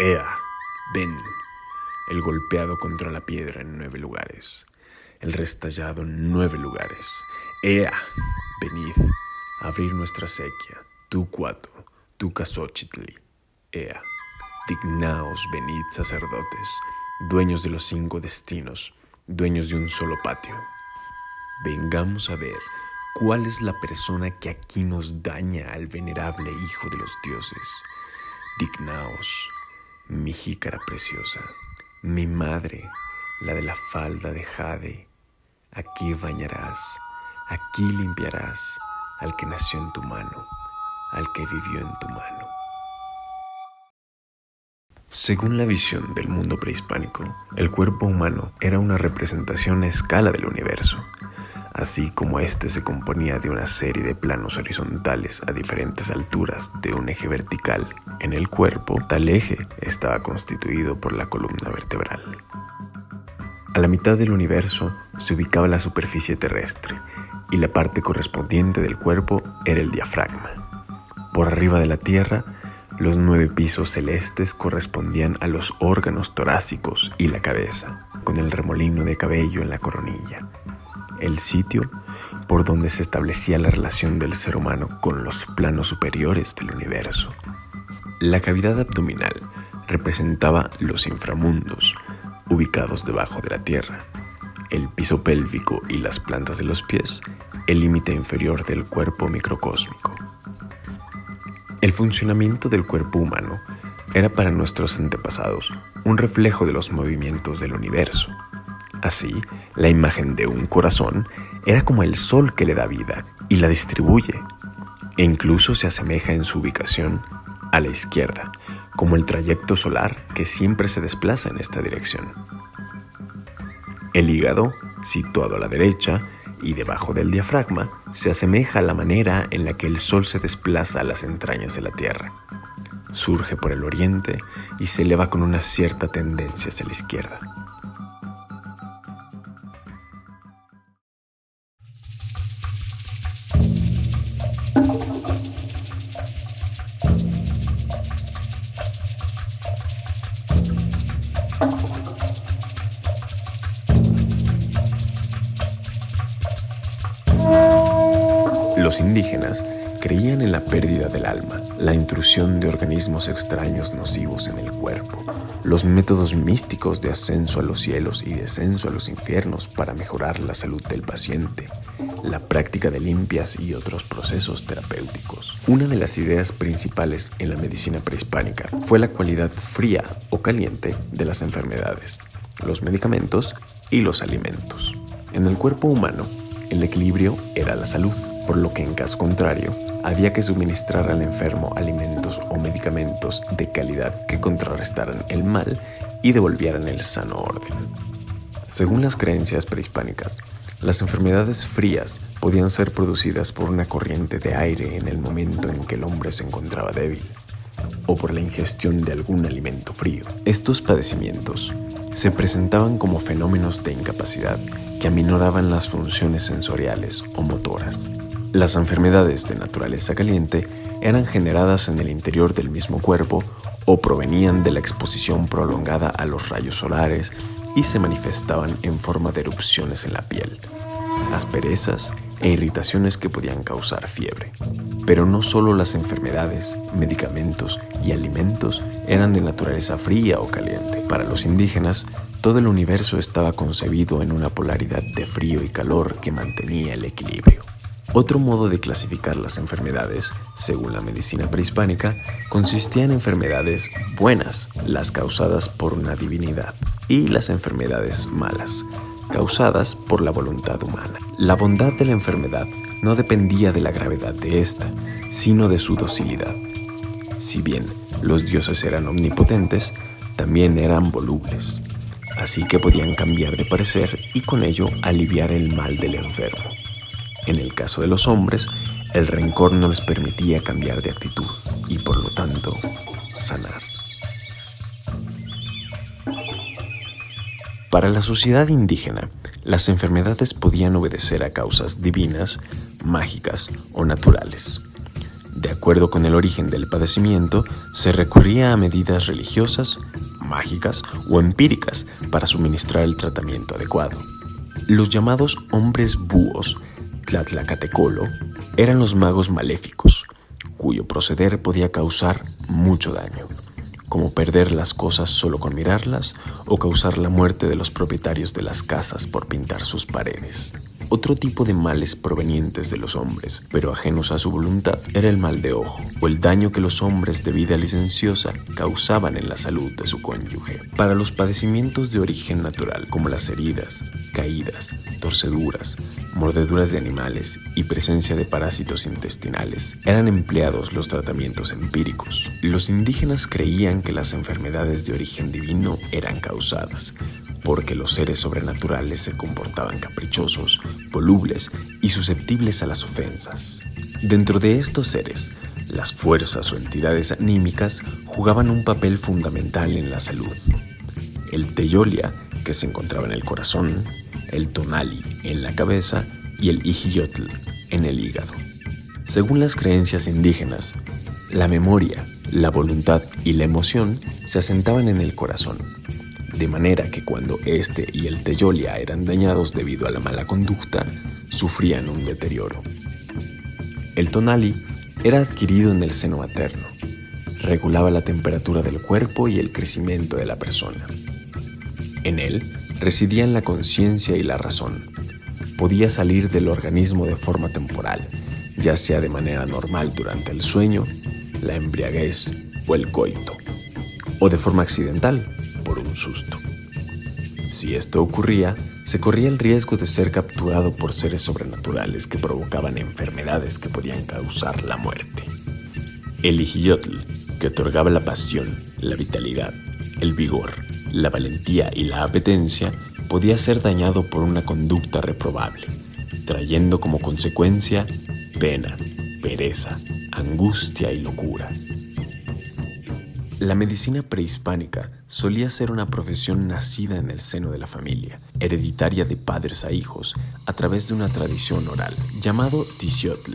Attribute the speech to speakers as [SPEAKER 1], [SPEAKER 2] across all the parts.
[SPEAKER 1] Ea, ven, el golpeado contra la piedra en 9 lugares, el restallado en 9 lugares. Ea, venid, a abrir nuestra sequía, tu cuatro, tu Caxóchitl. Ea, dignaos, venid, sacerdotes, dueños de los 5 destinos, dueños de un solo patio. Vengamos a ver cuál es la persona que aquí nos daña al venerable Hijo de los Dioses. Dignaos, mi jícara preciosa, mi madre, la de la falda de jade. Aquí bañarás, aquí limpiarás al que nació en tu mano, al que vivió en tu mano. Según la visión del mundo prehispánico, el cuerpo humano era una representación a escala del universo, así como éste se componía de una serie de planos horizontales a diferentes alturas de un eje vertical en el cuerpo. Tal eje estaba constituido por la columna vertebral. A la mitad del universo se ubicaba la superficie terrestre y la parte correspondiente del cuerpo era el diafragma. Por arriba de la tierra, los 9 pisos celestes correspondían a los órganos torácicos y la cabeza, con el remolino de cabello en la coronilla, el sitio por donde se establecía la relación del ser humano con los planos superiores del universo. La cavidad abdominal representaba los inframundos, ubicados debajo de la tierra, el piso pélvico y las plantas de los pies, el límite inferior del cuerpo microcósmico. El funcionamiento del cuerpo humano era para nuestros antepasados un reflejo de los movimientos del universo. Así, la imagen de un corazón era como el sol que le da vida y la distribuye, e incluso se asemeja en su ubicación a la izquierda, como el trayecto solar que siempre se desplaza en esta dirección. El hígado, situado a la derecha y debajo del diafragma, se asemeja a la manera en la que el sol se desplaza a las entrañas de la tierra. Surge por el oriente y se eleva con una cierta tendencia hacia la izquierda. Los indígenas creían en la pérdida del alma, la intrusión de organismos extraños nocivos en el cuerpo, los métodos místicos de ascenso a los cielos y descenso a los infiernos para mejorar la salud del paciente, la práctica de limpias y otros procesos terapéuticos. Una de las ideas principales en la medicina prehispánica fue la cualidad fría o caliente de las enfermedades, los medicamentos y los alimentos. En el cuerpo humano, el equilibrio era la salud, por lo que en caso contrario, había que suministrar al enfermo alimentos o medicamentos de calidad que contrarrestaran el mal y devolvieran el sano orden. Según las creencias prehispánicas, las enfermedades frías podían ser producidas por una corriente de aire en el momento en que el hombre se encontraba débil, o por la ingestión de algún alimento frío. Estos padecimientos se presentaban como fenómenos de incapacidad que aminoraban las funciones sensoriales o motoras. Las enfermedades de naturaleza caliente eran generadas en el interior del mismo cuerpo o provenían de la exposición prolongada a los rayos solares y se manifestaban en forma de erupciones en la piel, asperezas e irritaciones que podían causar fiebre. Pero no solo las enfermedades, medicamentos y alimentos eran de naturaleza fría o caliente. Para los indígenas, todo el universo estaba concebido en una polaridad de frío y calor que mantenía el equilibrio. Otro modo de clasificar las enfermedades, según la medicina prehispánica, consistía en enfermedades buenas, las causadas por una divinidad, y las enfermedades malas, causadas por la voluntad humana. La bondad de la enfermedad no dependía de la gravedad de ésta, sino de su docilidad. Si bien los dioses eran omnipotentes, también eran volubles, así que podían cambiar de parecer y con ello aliviar el mal del enfermo. En el caso de los hombres, el rencor no les permitía cambiar de actitud y, por lo tanto, sanar. Para la sociedad indígena, las enfermedades podían obedecer a causas divinas, mágicas o naturales. De acuerdo con el origen del padecimiento, se recurría a medidas religiosas, mágicas o empíricas para suministrar el tratamiento adecuado. Los llamados hombres búhos, Tlatlacatecolo, eran los magos maléficos, cuyo proceder podía causar mucho daño, como perder las cosas solo con mirarlas o causar la muerte de los propietarios de las casas por pintar sus paredes. Otro tipo de males provenientes de los hombres, pero ajenos a su voluntad, era el mal de ojo, o el daño que los hombres de vida licenciosa causaban en la salud de su cónyuge. Para los padecimientos de origen natural, como las heridas, caídas, torceduras, mordeduras de animales y presencia de parásitos intestinales, eran empleados los tratamientos empíricos. Los indígenas creían que las enfermedades de origen divino eran causadas porque los seres sobrenaturales se comportaban caprichosos, volubles y susceptibles a las ofensas. Dentro de estos seres, las fuerzas o entidades anímicas jugaban un papel fundamental en la salud. El Teyolia, que se encontraba en el corazón, el Tonali en la cabeza y el Ijiyotl en el hígado. Según las creencias indígenas, la memoria, la voluntad y la emoción se asentaban en el corazón, de manera que cuando este y el Teyolia eran dañados debido a la mala conducta, sufrían un deterioro. El Tonali era adquirido en el seno materno, regulaba la temperatura del cuerpo y el crecimiento de la persona. En él residían la conciencia y la razón. Podía salir del organismo de forma temporal, ya sea de manera normal durante el sueño, la embriaguez o el coito, o de forma accidental, por un susto. Si esto ocurría, se corría el riesgo de ser capturado por seres sobrenaturales que provocaban enfermedades que podían causar la muerte. El Ijiyotl, que otorgaba la pasión, la vitalidad, el vigor, la valentía y la apetencia, podía ser dañado por una conducta reprobable, trayendo como consecuencia pena, pereza, angustia y locura. La medicina prehispánica solía ser una profesión nacida en el seno de la familia, hereditaria de padres a hijos, a través de una tradición oral, llamado tisiotl.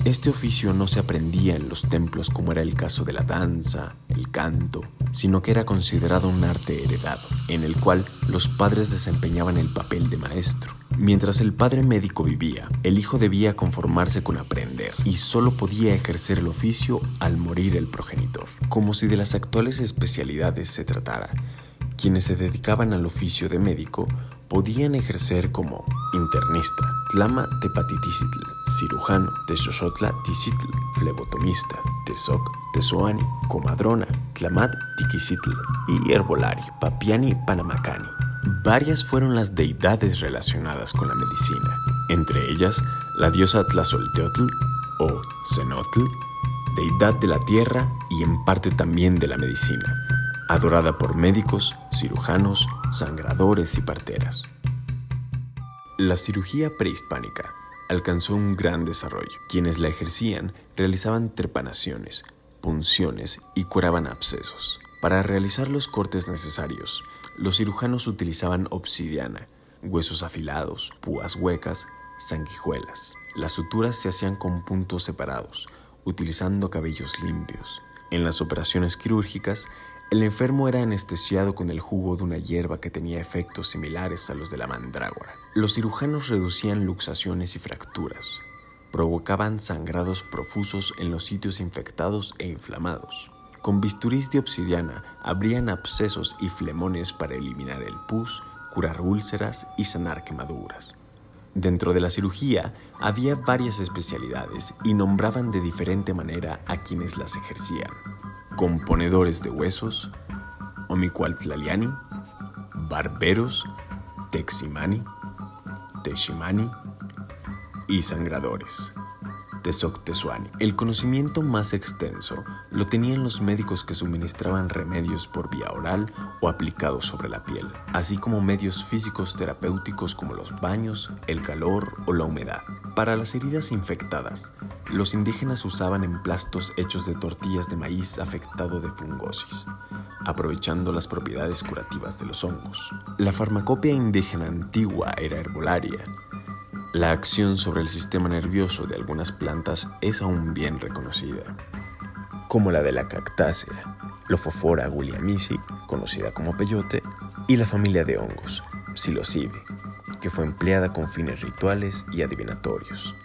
[SPEAKER 1] Este oficio no se aprendía en los templos como era el caso de la danza, el canto, sino que era considerado un arte heredado, en el cual los padres desempeñaban el papel de maestro. Mientras el padre médico vivía, el hijo debía conformarse con aprender y solo podía ejercer el oficio al morir el progenitor. Como si de las actuales especialidades se tratara, quienes se dedicaban al oficio de médico podían ejercer como internista, tlama tepatiticitl, cirujano, texoxotla tisitl, flebotomista, tesoc, tesoani, comadrona, tlamat tiquisitl y herbolario, papiani panamacani. Varias fueron las deidades relacionadas con la medicina, entre ellas la diosa Tlazolteotl o Cenotl, deidad de la tierra y en parte también de la medicina, adorada por médicos, cirujanos, sangradores y parteras. La cirugía prehispánica alcanzó un gran desarrollo. Quienes la ejercían realizaban trepanaciones, punciones y curaban abscesos. Para realizar los cortes necesarios, los cirujanos utilizaban obsidiana, huesos afilados, púas huecas, sanguijuelas. Las suturas se hacían con puntos separados, utilizando cabellos limpios. En las operaciones quirúrgicas, el enfermo era anestesiado con el jugo de una hierba que tenía efectos similares a los de la mandrágora. Los cirujanos reducían luxaciones y fracturas, provocaban sangrados profusos en los sitios infectados e inflamados. Con bisturís de obsidiana abrían abscesos y flemones para eliminar el pus, curar úlceras y sanar quemaduras. Dentro de la cirugía había varias especialidades y nombraban de diferente manera a quienes las ejercían: componedores de huesos, omicualtlaliani, barberos, teximani, teximani y sangradores, tesoctesuani. El conocimiento más extenso lo tenían los médicos que suministraban remedios por vía oral o aplicados sobre la piel, así como medios físicos terapéuticos como los baños, el calor o la humedad. Para las heridas infectadas, los indígenas usaban emplastos hechos de tortillas de maíz afectado de fungosis, aprovechando las propiedades curativas de los hongos. La farmacopea indígena antigua era herbolaria. La acción sobre el sistema nervioso de algunas plantas es aún bien reconocida, como la de la cactácea, Lophophora williamsi, conocida como peyote, y la familia de hongos, Psilocibe, que fue empleada con fines rituales y adivinatorios.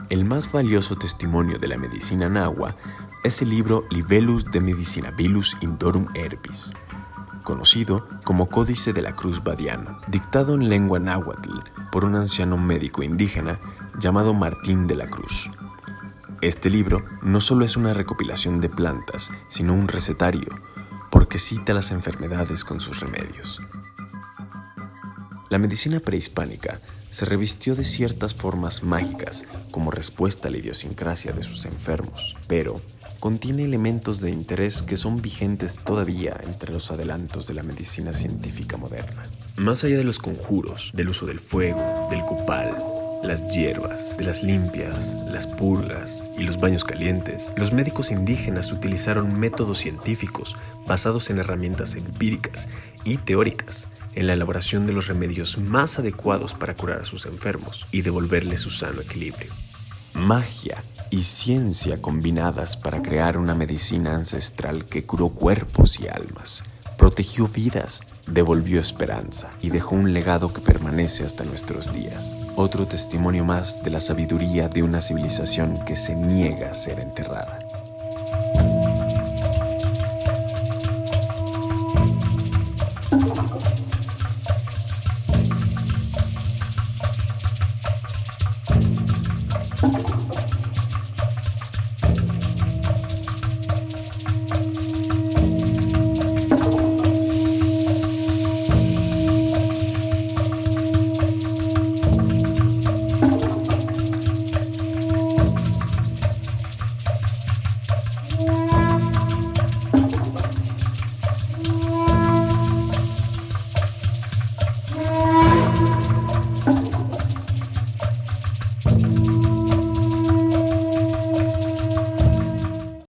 [SPEAKER 1] El más valioso testimonio de la medicina nahua es el libro Libellus de Medicinabilis Indorum Herbis, conocido como Códice de la Cruz Badiano, dictado en lengua náhuatl por un anciano médico indígena llamado Martín de la Cruz. Este libro no solo es una recopilación de plantas, sino un recetario, porque cita las enfermedades con sus remedios. La medicina prehispánica se revistió de ciertas formas mágicas como respuesta a la idiosincrasia de sus enfermos, pero contiene elementos de interés que son vigentes todavía entre los adelantos de la medicina científica moderna. Más allá de los conjuros, del uso del fuego, del copal, las hierbas, de las limpias, las purgas y los baños calientes, los médicos indígenas utilizaron métodos científicos basados en herramientas empíricas y teóricas en la elaboración de los remedios más adecuados para curar a sus enfermos y devolverles su sano equilibrio. Magia y ciencia combinadas para crear una medicina ancestral que curó cuerpos y almas, protegió vidas, devolvió esperanza y dejó un legado que permanece hasta nuestros días. Otro testimonio más de la sabiduría de una civilización que se niega a ser enterrada.